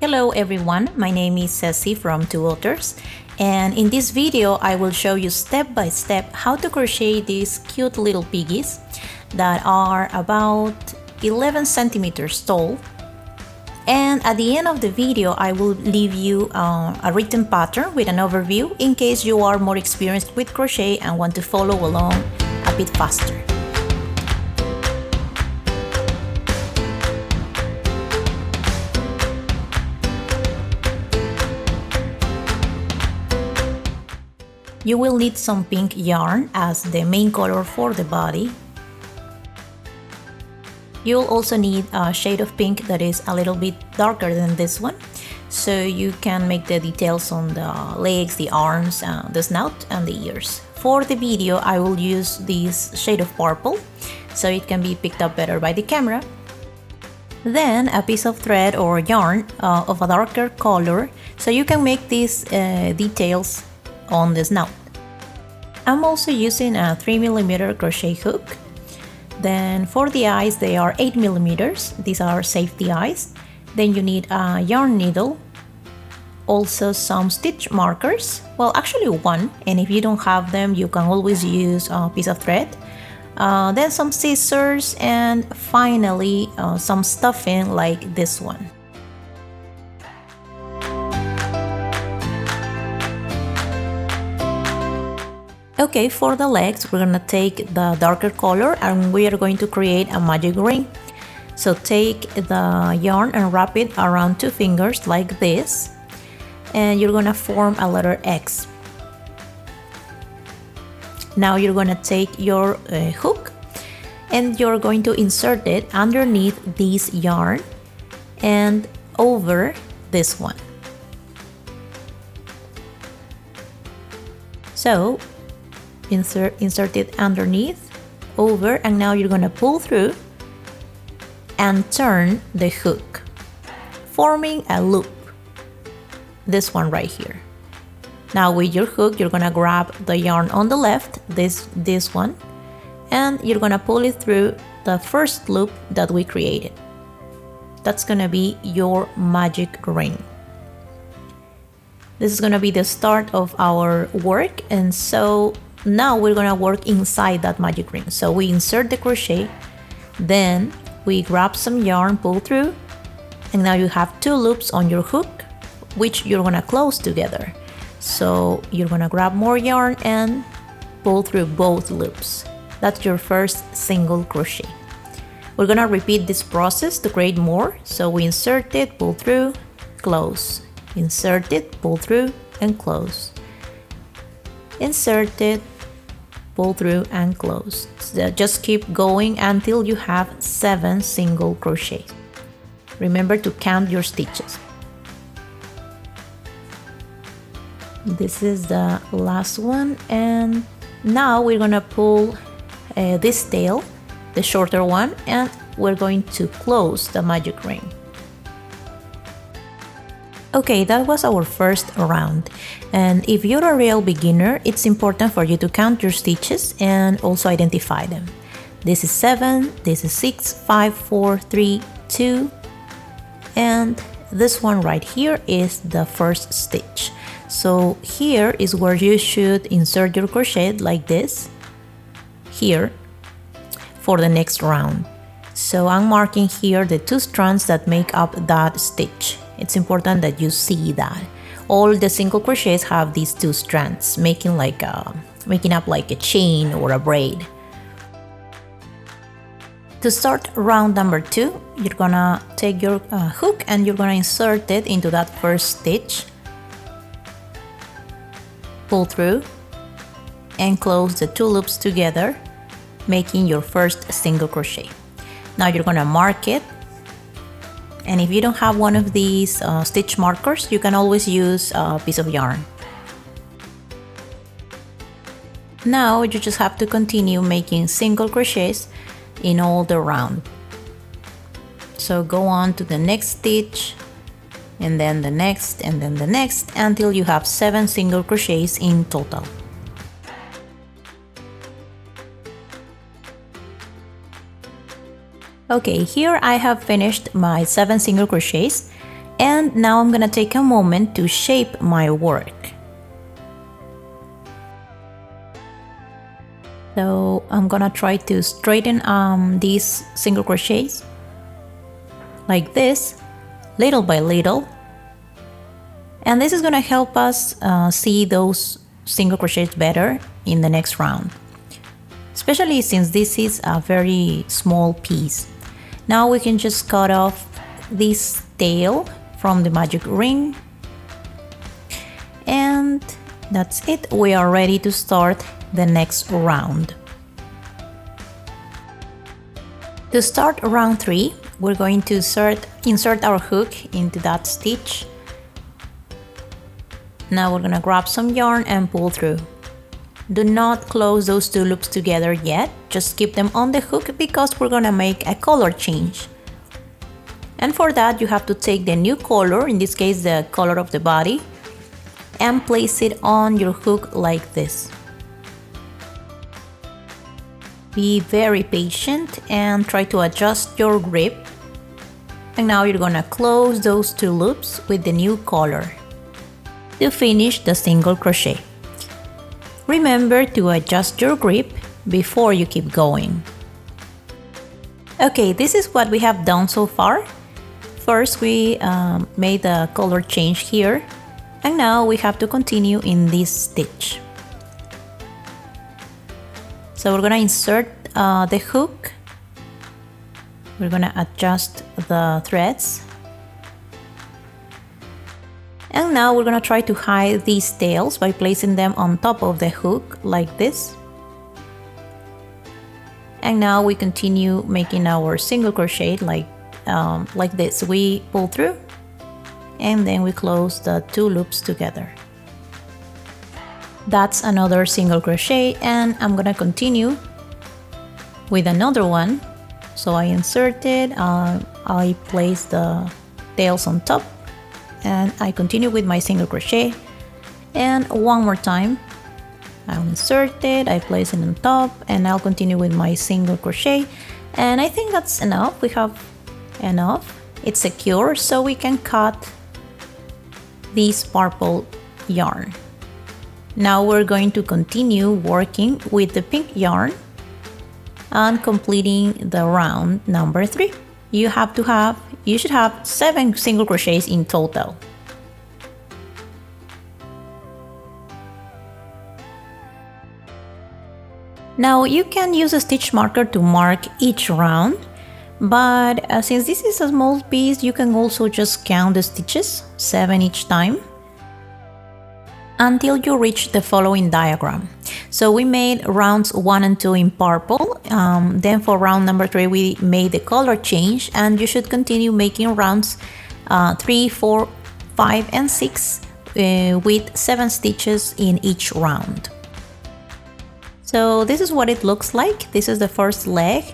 Hello everyone, my name is Ceci from Two Authors, and in this video I will show you step by step how to crochet these cute little piggies that are about 11 centimeters tall. And at the end of the video I will leave you a written pattern with an overview in case you are more experienced with crochet and want to follow along a bit faster. You will need some pink yarn as the main color for the body. You'll also need a shade of pink that is a little bit darker than this one, so you can make the details on the legs, the arms, the snout and the ears. For the video I will use this shade of purple so it can be picked up better by the camera. Then a piece of thread or yarn of a darker color so you can make these details on the snout. I'm also using a 3mm crochet hook. Then for the eyes they are 8mm, these are safety eyes. Then you need a yarn needle, also some stitch markers, well actually one, and if you don't have them you can always use a piece of thread. Then some scissors, and finally some stuffing like this one. Okay, for the legs, we're gonna take the darker color and we are going to create a magic ring. So take the yarn and wrap it around 2 fingers like this, and you're gonna form a letter X. Now you're gonna take your hook and you're going to insert it underneath this yarn and over this one. So insert it underneath, over, and now you're gonna pull through and turn the hook, forming a loop, this one right here. Now with your hook you're gonna grab the yarn on the left, this one, and you're gonna pull it through the first loop that we created. That's gonna be your magic ring. This is gonna be the start of our work, and so now we're gonna work inside that magic ring. So we insert the crochet, then we grab some yarn, pull through, and now you have 2 loops on your hook which you're gonna close together. So you're gonna grab more yarn and pull through both loops. That's your first single crochet. We're gonna repeat this process to create more. So we insert it, pull through, close, insert it, pull through and close, insert it, pull through and close. So just keep going until you have 7 single crochets. Remember to count your stitches. This is the last one, and now we're gonna pull this tail, the shorter one, and we're going to close the magic ring. Okay, that was our first round, and if you're a real beginner, it's important for you to count your stitches and also identify them. This is 7, this is 6, 5, 4, 3, 2, and this one right here is the first stitch. So here is where you should insert your crochet like this, here, for the next round. So I'm marking here the 2 strands that make up that stitch. It's important that you see that. All the single crochets have these 2 strands, making up like a chain or a braid. To start round number 2, you're gonna take your hook and you're gonna insert it into that first stitch, pull through, and close the 2 loops together, making your first single crochet. Now you're gonna mark it. And if you don't have one of these stitch markers, you can always use a piece of yarn. Now you just have to continue making single crochets in all the round. So go on to the next stitch, and then the next, and then the next, until you have 7 single crochets in total. Okay, here I have finished my 7 single crochets, And now I'm gonna take a moment to shape my work. So I'm gonna try to straighten these single crochets like this, little by little. And this is gonna help us see those single crochets better in the next round, especially since this is a very small piece. Now we can just cut off this tail from the magic ring, and that's it. We are ready to start the next round. To start round 3, we're going to insert our hook into that stitch. Now we're gonna grab some yarn and pull through. Do not close those 2 loops together yet, just keep them on the hook because we're gonna make a color change. And for that you have to take the new color, in this case the color of the body, and place it on your hook like this. Be very patient and try to adjust your grip. And now you're gonna close those 2 loops with the new color to finish the single crochet. Remember to adjust your grip before you keep going. Okay, this is what we have done so far. First we made a color change here, and now we have to continue in this stitch. So we're gonna insert the hook. We're gonna adjust the threads. And now we're gonna try to hide these tails by placing them on top of the hook like this. And now we continue making our single crochet like this. We pull through and then we close the 2 loops together. That's another single crochet, and I'm gonna continue with another one. So I inserted, I place the tails on top, and I continue with my single crochet. And one more time, I'll insert it, I place it on top, and I'll continue with my single crochet. And I think that's enough. We have enough. It's secure, so we can cut this purple yarn. Now we're going to continue working with the pink yarn and completing the round number 3. You should have 7 single crochets in total. Now you can use a stitch marker to mark each round, but since this is a small piece, you can also just count the stitches, 7 each time, until you reach the following diagram. So we made rounds 1 and 2 in purple, then for round number 3 we made the color change, and you should continue making rounds 3, 4, 5 and 6 with 7 stitches in each round. So this is what it looks like. This is the first leg,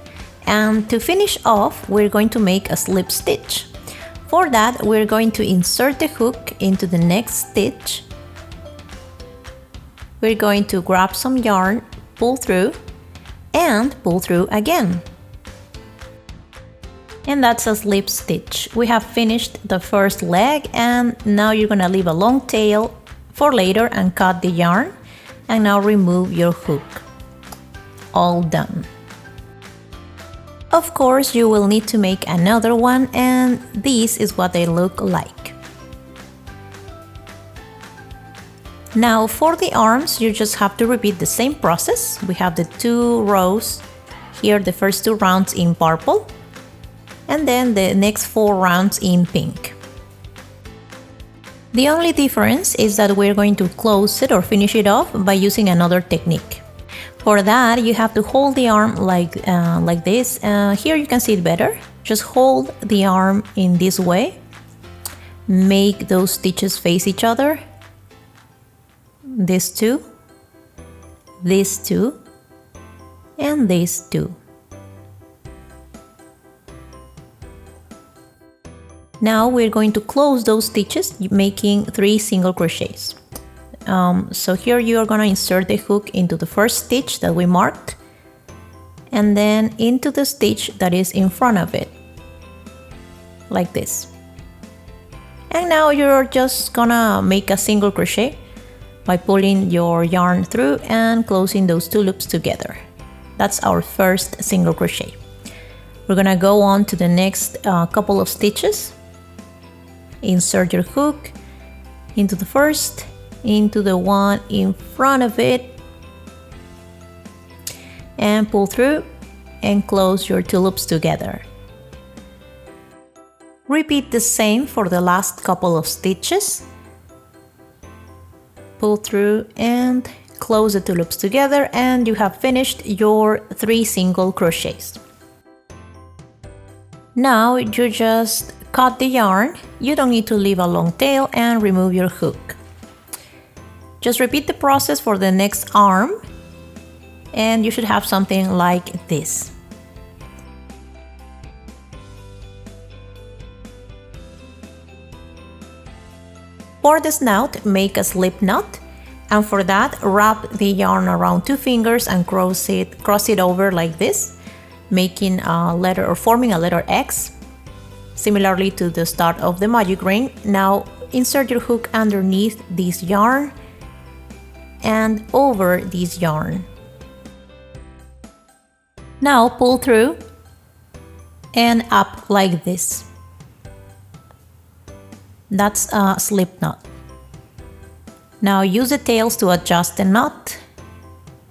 and to finish off we're going to make a slip stitch. For that we're going to insert the hook into the next stitch. We're going to grab some yarn, pull through, and pull through again. And that's a slip stitch. We have finished the first leg, and now you're gonna leave a long tail for later and cut the yarn. And now remove your hook. All done. Of course, you will need to make another one, and this is what they look like. Now for the arms, you just have to repeat the same process. We have the 2 rows here, the first 2 rounds in purple, and then the next 4 rounds in pink. The only difference is that we're going to close it or finish it off by using another technique. For that, you have to hold the arm like this. Here you can see it better. Just hold the arm in this way. Make those stitches face each other. These 2, these 2, and these 2. Now we're going to close those stitches, making 3 single crochets. So here you are going to insert the hook into the first stitch that we marked, and then into the stitch that is in front of it, like this. And now you're just gonna make a single crochet by pulling your yarn through and closing those two loops together. That's our first single crochet. We're gonna go on to the next couple of stitches. Insert your hook into the first, into the one in front of it, and pull through and close your two loops together. Repeat the same for the last couple of stitches. Pull through and close the two loops together, and you have finished your 3 single crochets. Now you just cut the yarn. You don't need to leave a long tail and remove your hook. Just repeat the process for the next arm, and you should have something like this. For the snout, make a slip knot, and for that, wrap the yarn around 2 fingers and cross it over like this, making a letter or forming a letter X, similarly to the start of the magic ring. Now insert your hook underneath this yarn and over this yarn. Now pull through and up like this. That's a slip knot. Now use the tails to adjust the knot,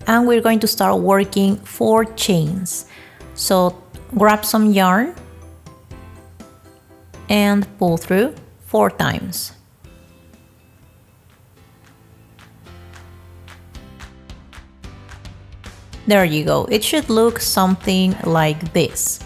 and we're going to start working 4 chains. So grab some yarn and pull through 4 times. There you go. It should look something like this.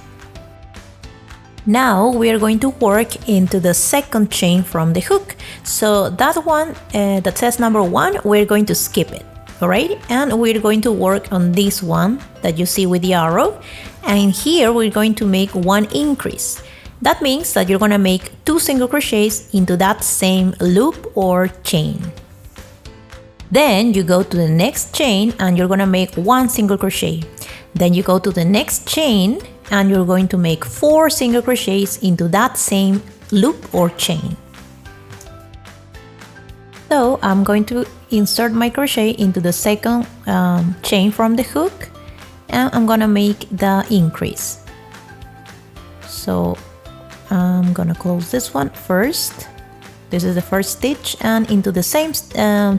Now we are going to work into the second chain from the hook. So that one that says number 1, we're going to skip it, alright? And we're going to work on this one that you see with the arrow. And here we're going to make 1 increase. That means that you're going to make 2 single crochets into that same loop or chain. Then you go to the next chain and you're going to make 1 single crochet. Then you go to the next chain and you're going to make 4 single crochets into that same loop or chain. So I'm going to insert my crochet into the second chain from the hook, and I'm gonna make the increase. So I'm gonna close this one first. This is the first stitch, and into the same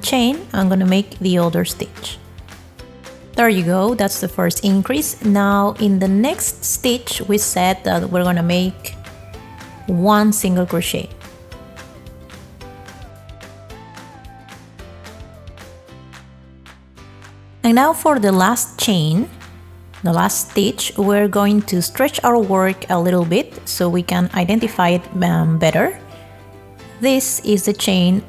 chain I'm gonna make the other stitch. There you go, that's the first increase. Now in the next stitch we said that we're gonna make 1 single crochet. And now for the last chain, the last stitch, we're going to stretch our work a little bit so we can identify it better. This is the chain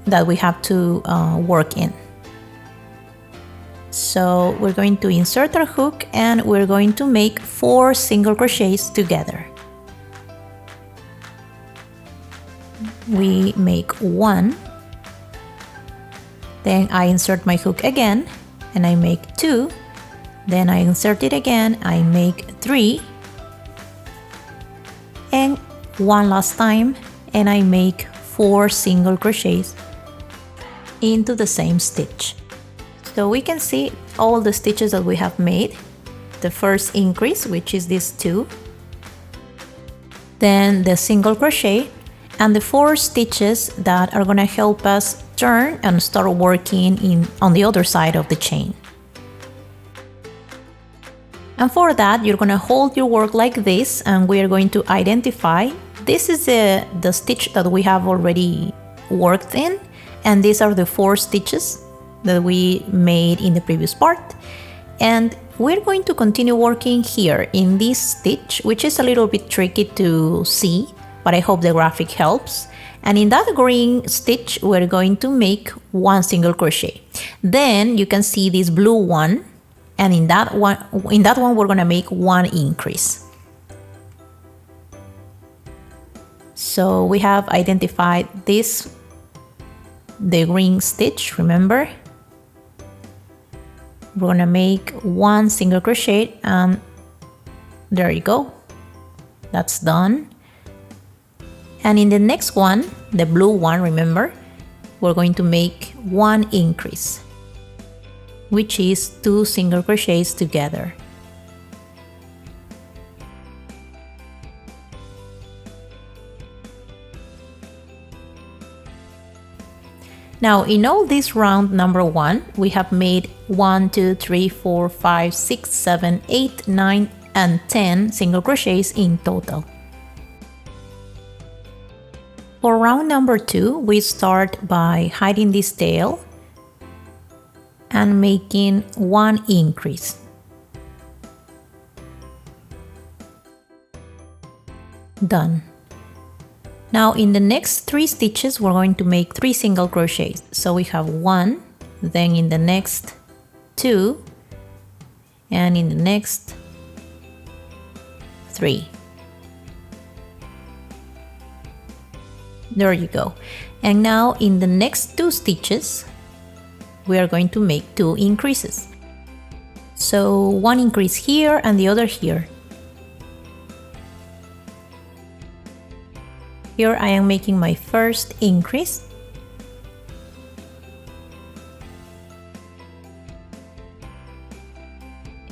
that we have to work in. So we're going to insert our hook and we're going to make 4 single crochets together. We make 1, then I insert my hook again and I make 2, then I insert it again, I make 3, and 1 last time, and I make 4 single crochets into the same stitch. So we can see all the stitches that we have made. The first increase, which is these 2, then the single crochet, and the 4 stitches that are gonna help us turn and start working on the other side of the chain. And for that, you're gonna hold your work like this, and we are going to identify, this is the stitch that we have already worked in, and these are the 4 stitches that we made in the previous part. And we're going to continue working here in this stitch, which is a little bit tricky to see, but I hope the graphic helps. And in that green stitch, we're going to make 1 single crochet. Then you can see this blue one, and in that one we're gonna make 1 increase. So we have identified this, the green stitch, remember? We're gonna make 1 single crochet, and there you go, that's done. And in the next one, the blue one, remember, we're going to make 1 increase, which is 2 single crochets together. Now in all this round number 1, we have made 1, 2, 3, 4, 5, 6, 7, 8, 9, and 10 single crochets in total. For round number 2, we start by hiding this tail and making 1 increase. Done. Now in the next 3 stitches we're going to make 3 single crochets. So we have 1, then in the next 2, and in the next 3. There you go. And now in the next 2 stitches we are going to make 2 increases. So 1 increase here and the other here. Here I am making my first increase.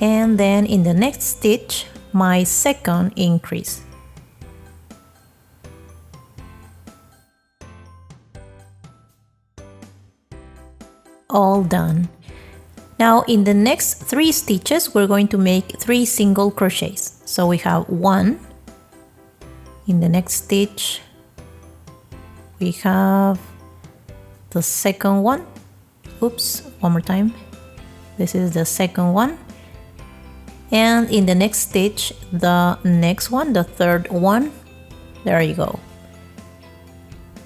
And then in the next stitch, my second increase. All done. Now in the next 3 stitches, we're going to make 3 single crochets. So we have 1. In the next stitch, we have the second one. Oops, one more time. This is the second one. And in the next stitch, the next one, the third one. There you go.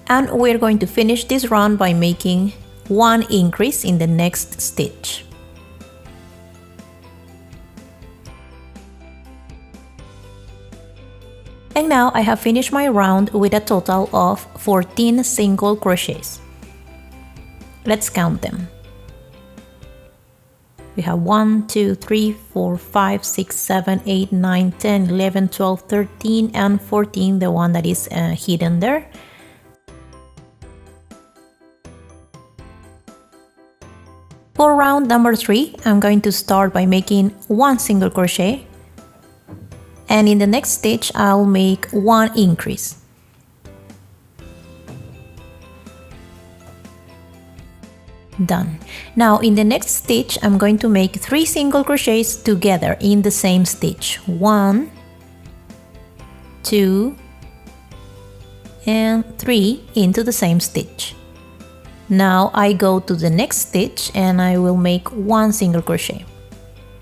And we're going to finish this round by making 1 increase in the next stitch. And now I have finished my round with a total of 14 single crochets. Let's count them. We have 1, 2, 3, 4, 5, 6, 7, 8, 9, 10, 11, 12, 13, and 14, the one that is hidden there. For round number 3, I'm going to start by making 1 single crochet. And in the next stitch, I'll make 1 increase. Done. Now in the next stitch, I'm going to make 3 single crochets together in the same stitch. 1, 2, and 3 into the same stitch. Now I go to the next stitch and I will make 1 single crochet.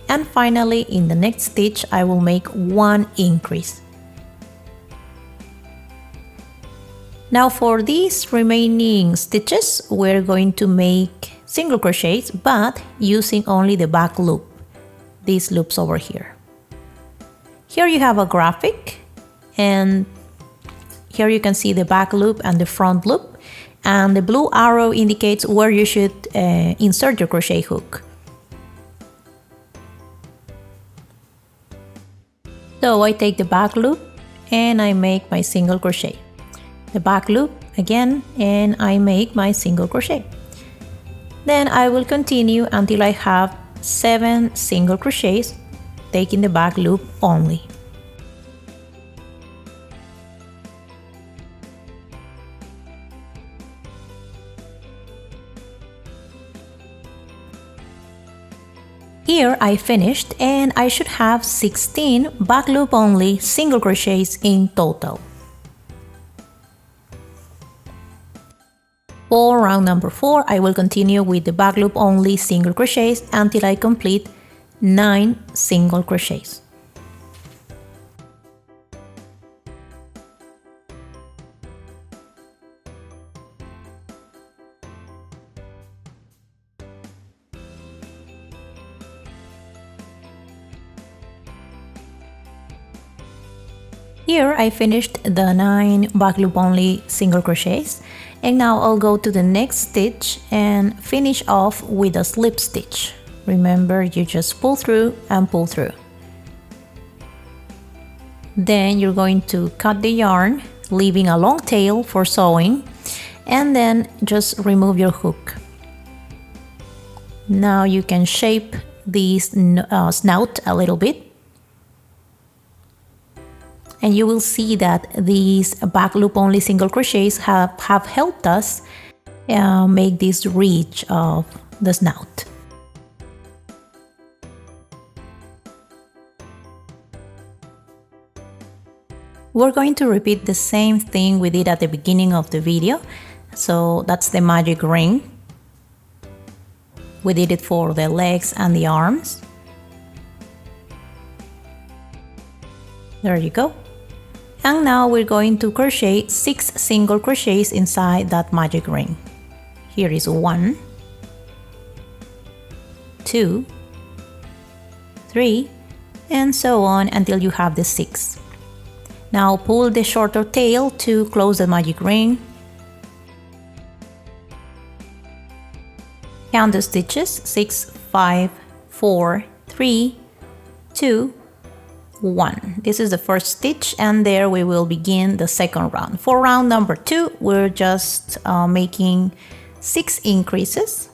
And finally, in the next stitch, I will make 1 increase. Now for these remaining stitches, we're going to make single crochets, but using only the back loop, these loops over here. Here you have a graphic, and here you can see the back loop and the front loop, and the blue arrow indicates where you should insert your crochet hook. So I take the back loop and I make my single crochet. The back loop again and I make my single crochet. Then I will continue until I have 7 single crochets, taking the back loop only. Here I finished and I should have 16 back loop only single crochets in total. For round number 4, I will continue with the back loop only single crochets until I complete 9 single crochets. Here I finished the 9 back loop only single crochets, and now I'll go to the next stitch and finish off with a slip stitch. Remember, you just pull through and pull through. Then you're going to cut the yarn leaving a long tail for sewing, and then just remove your hook. Now you can shape this snout a little bit, and you will see that these back loop only single crochets have helped us make this ridge of the snout. We're going to repeat the same thing we did at the beginning of the video. So that's the magic ring. We did it for the legs and the arms. There you go. And now we're going to crochet 6 single crochets inside that magic ring. Here is 1, 2, 3, and so on until you have the 6. Now pull the shorter tail to close the magic ring. Count the stitches: 6, 5, 4, 3, 2, 1. This is the first stitch, and there we will begin the second round. For round number 2, we're just making 6 increases.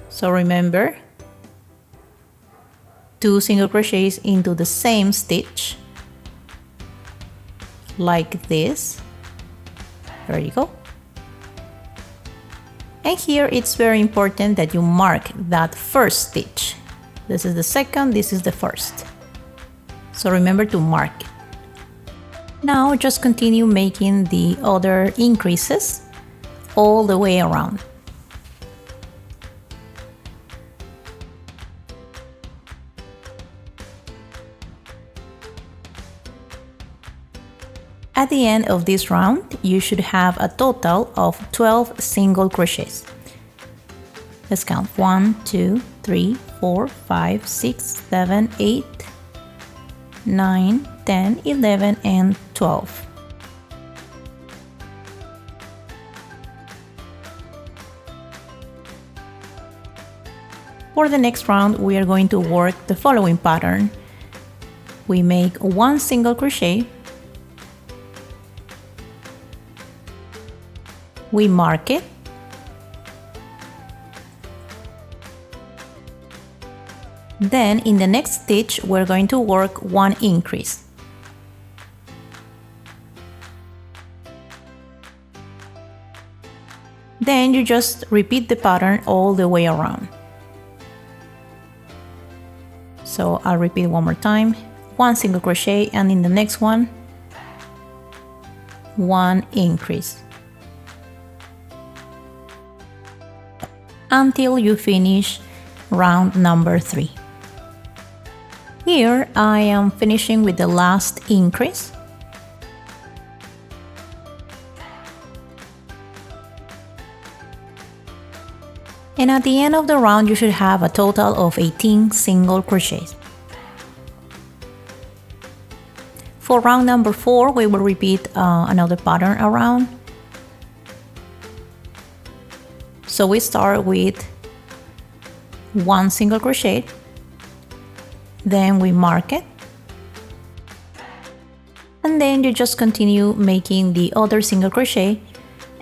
So remember, 2 single crochets into the same stitch, like this. There you go. And here it's very important that you mark that first stitch. This is the second, this is the first. So remember to mark it. Now just continue making the other increases all the way around. At the end of this round, you should have a total of 12 single crochets. Let's count: 1, 2, 3, 4, 5, 6, 7, 8, 9, 10, 11, and 12. For the next round, we are going to work the following pattern. We make 1 single crochet, we mark it, then in the next stitch we're going to work 1 increase. Then you just repeat the pattern all the way around. So I'll repeat one more time: 1 single crochet, and in the next one, 1 increase, until you finish round number 3. Here I am finishing with the last increase. And at the end of the round, you should have a total of 18 single crochets. For round number 4, we will repeat another pattern around. So we start with 1 single crochet, then we mark it, and then you just continue making the other single crochet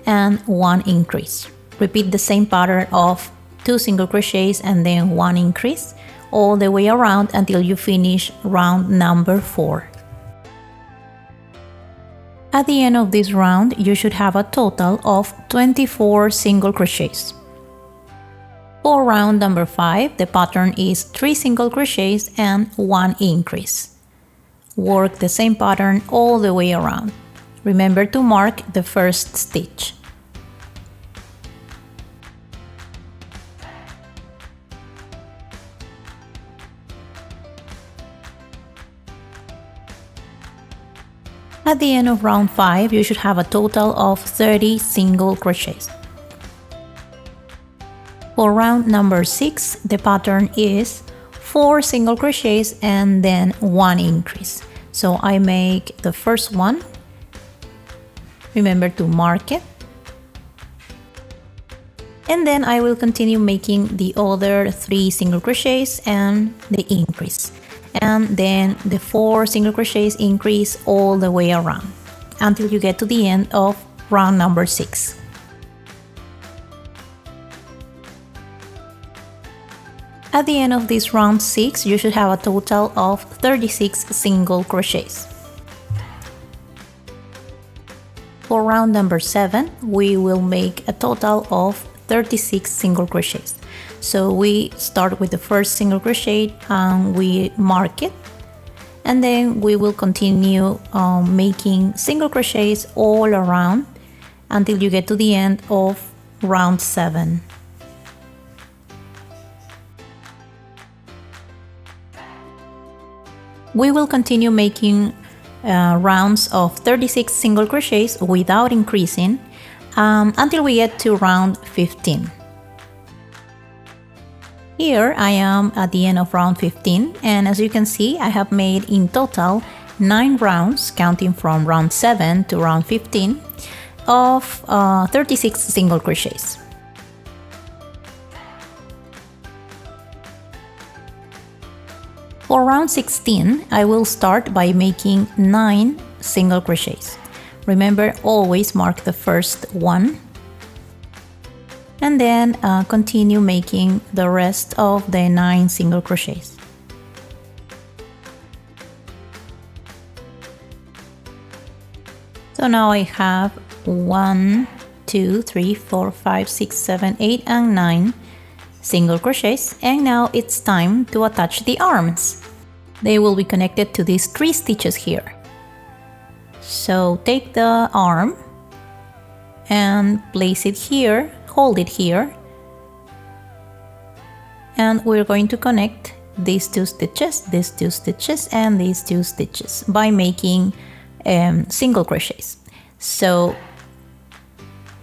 and 1 increase. Repeat the same pattern of 2 single crochets and then 1 increase all the way around until you finish round number 4. At the end of this round, you should have a total of 24 single crochets. For round number 5, the pattern is 3 single crochets and 1 increase. Work the same pattern all the way around. Remember to mark the first stitch. At the end of round 5, you should have a total of 30 single crochets. For round number 6, the pattern is 4 single crochets and then 1 increase. So I make the first one. Remember to mark it. And then I will continue making the other 3 single crochets and the increase. And then the 4 single crochets increase all the way around. until you get to the end of round number 6. At the end of this round 6, you should have a total of 36 single crochets. For round number 7, we will make a total of 36 single crochets. So we start with the first single crochet and we mark it, and then we will continue making single crochets all around until you get to the end of round 7. We will continue making rounds of 36 single crochets without increasing until we get to round 15. Here I am at the end of round 15, and as you can see, I have made in total 9 rounds, counting from round 7 to round 15, of 36 single crochets. For round 16, I will start by making 9 single crochets. Remember, always mark the first one, and then continue making the rest of the 9 single crochets. So now I have 1, 2, 3, 4, 5, 6, 7, 8, and 9 single crochets, and now it's time to attach the arms. They will be connected to these 3 stitches here. So take the arm and place it here, hold it here, and we're going to connect these 2 stitches, these 2 stitches, and these 2 stitches by making single crochets. So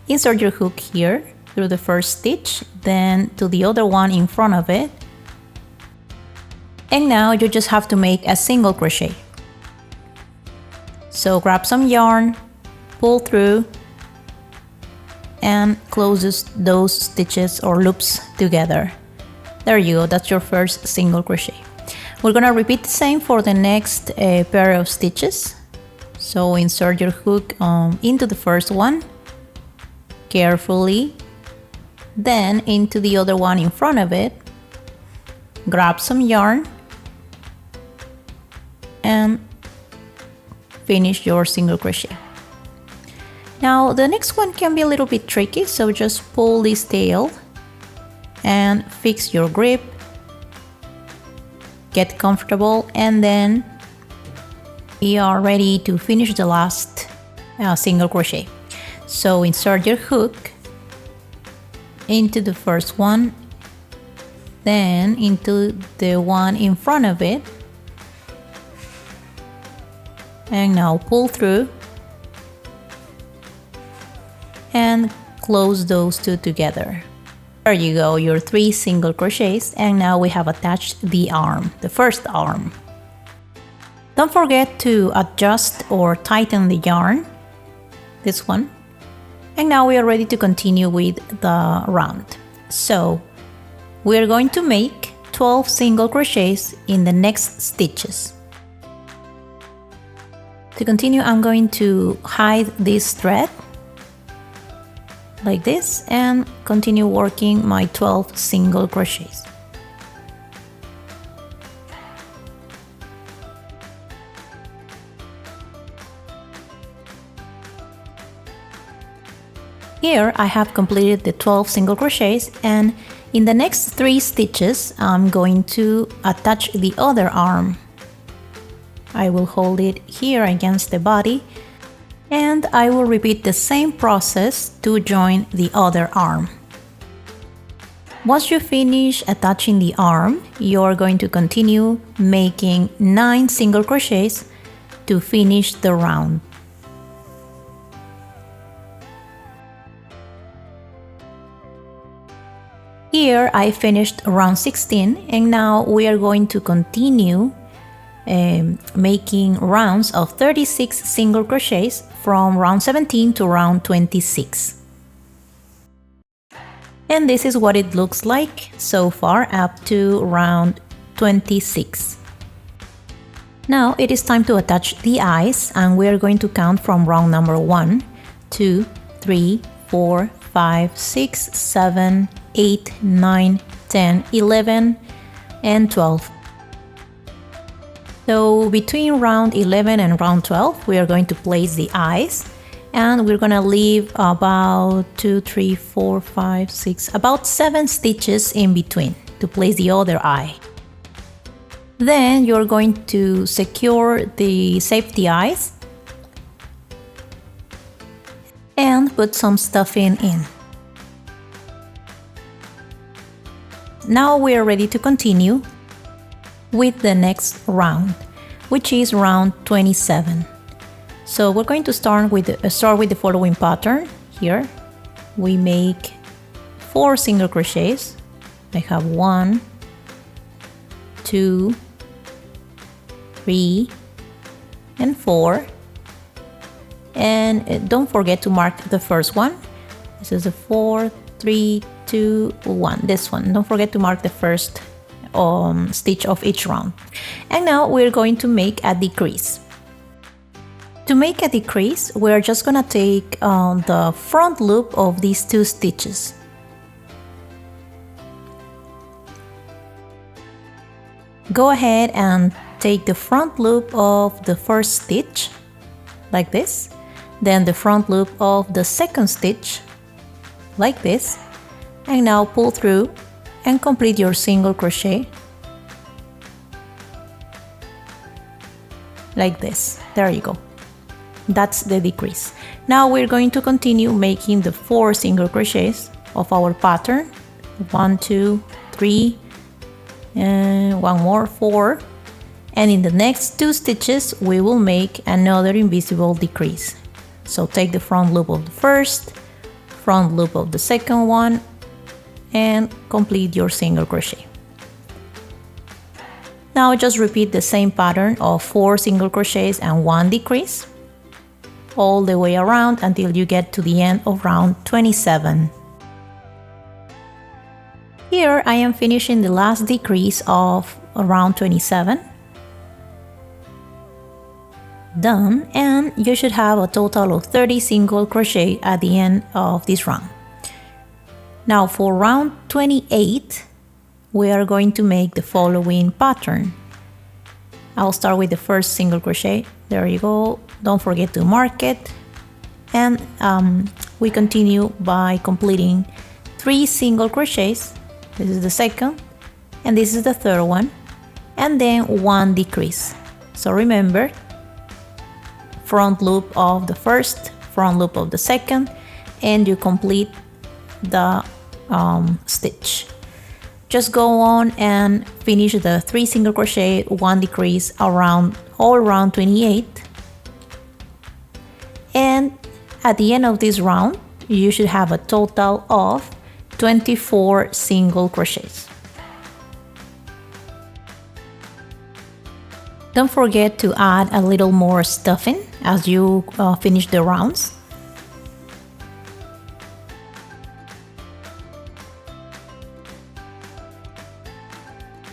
insert your hook here through the first stitch, then to the other one in front of it, and now you just have to make a single crochet. So grab some yarn, pull through, and close those stitches or loops together. There you go, that's your first single crochet. We're gonna repeat the same for the next pair of stitches. So insert your hook into the first one, carefully, then into the other one in front of it, grab some yarn, and finish your single crochet. Now the next one can be a little bit tricky, so just pull this tail and fix your grip, get comfortable, and then we are ready to finish the last single crochet. So insert your hook into the first one, then into the one in front of it, and now pull through and close those 2 together. There you go, your 3 single crochets, and now we have attached the arm, the first arm. Don't forget to adjust or tighten the yarn, this one. And now we are ready to continue with the round. So we are going to make 12 single crochets in the next stitches. To continue, I'm going to hide this thread like this and continue working my 12 single crochets. Here I have completed the 12 single crochets, and in the next 3 stitches I'm going to attach the other arm. I will hold it here against the body, and I will repeat the same process to join the other arm. Once you finish attaching the arm, you're going to continue making 9 single crochets to finish the round. Here I finished round 16, and now we are going to continue making rounds of 36 single crochets from round 17 to round 26. And this is what it looks like so far up to round 26. Now it is time to attach the eyes, and we are going to count from round number 1, 2, 3, 4, 5, 6, 7, 8, 9, 10, 11, and 12. So between round 11 and round 12, we are going to place the eyes, and we're gonna leave about 2, 3, 4, 5, 6, about 7 stitches in between to place the other eye. Then you're going to secure the safety eyes and put some stuffing in. Now we are ready to continue with the next round, which is round 27. So we're going to start with the following pattern. Here we make 4 single crochets. I have 1, 2, 3, and 4. And don't forget to mark the first one. This is the 4, 3, 2, 1. This one. Don't forget to mark the first stitch of each round. And now we're going to make a decrease. To make a decrease, we're just gonna take the front loop of these 2 stitches. Go ahead and take the front loop of the first stitch, like this, then the front loop of the second stitch, like this, and now pull through and complete your single crochet, like this. There you go. That's the decrease. Now we're going to continue making the 4 single crochets of our pattern. 1, 2, 3, and one more, 4. And in the next 2 stitches we will make another invisible decrease. So take the front loop of the first, front loop of the second one, and complete your single crochet. Now just repeat the same pattern of 4 single crochets and 1 decrease all the way around until you get to the end of round 27. Here I am finishing the last decrease of round 27. Done, and you should have a total of 30 single crochet at the end of this round. Now for round 28, we are going to make the following pattern. I'll start with the first single crochet. There you go. Don't forget to mark it. And we continue by completing 3 single crochets. This is the second, and this is the third one, and then 1 decrease. So remember, front loop of the first, front loop of the second, and you complete the stitch. Just go on and finish the 3 single crochet, 1 decrease around all round 28. And at the end of this round, you should have a total of 24 single crochets. Don't forget to add a little more stuffing as you finish the rounds.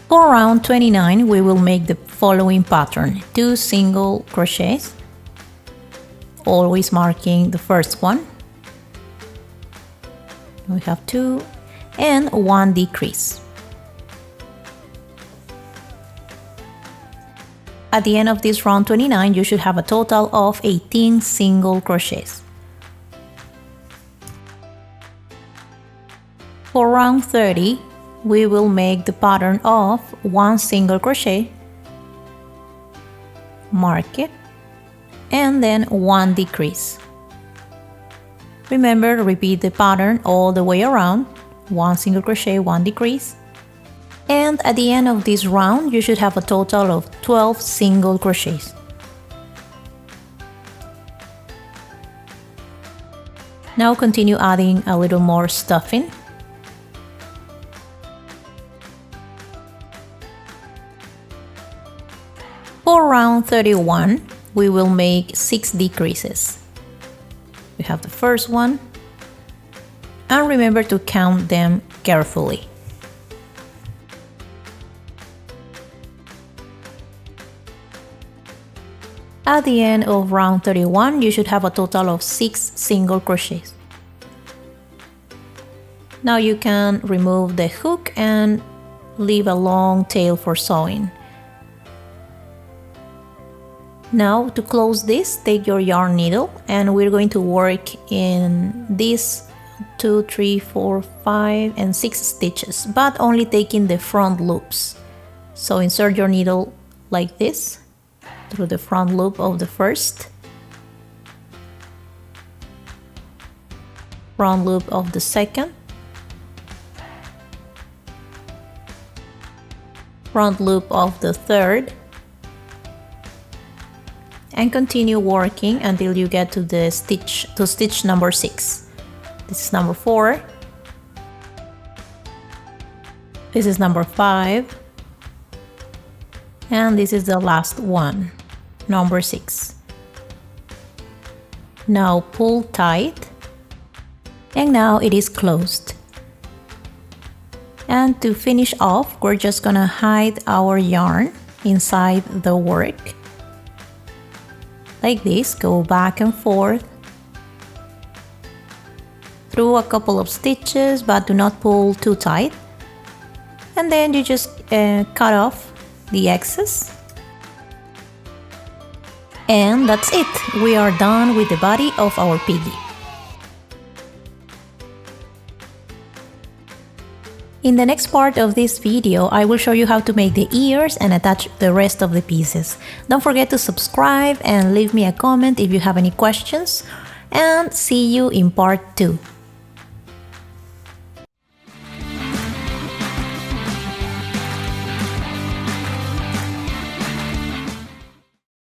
For round 29, we will make the following pattern: 2 single crochets, always marking the first one. We have 2 and 1 decrease. At the end of this round 29, you should have a total of 18 single crochets. For round 30, we will make the pattern of 1 single crochet, mark it, and then 1 decrease. Remember, repeat the pattern all the way around: 1 single crochet, 1 decrease. And at the end of this round, you should have a total of 12 single crochets. Now continue adding a little more stuffing. For round 31, we will make 6 decreases. We have the first one, and remember to count them carefully. At the end of round 31, you should have a total of 6 single crochets. Now you can remove the hook and leave a long tail for sewing. Now to close this, take your yarn needle and we're going to work in these 2, 3, 4, 5 and 6 stitches, but only taking the front loops. So insert your needle like this through the front loop of the first, front loop of the second, front loop of the third, and continue working until you get to the stitch number 6. This is number 4. This is number 5. And this is the last one, number 6. Now pull tight, and now it is closed. And to finish off, we're just gonna hide our yarn inside the work. Like this, go back and forth through a couple of stitches, but do not pull too tight. And then you just cut off the excess. And that's it. We are done with the body of our piggy. In the next part of this video, I will show you how to make the ears and attach the rest of the pieces. Don't forget to subscribe and leave me a comment if you have any questions, and see you in part 2.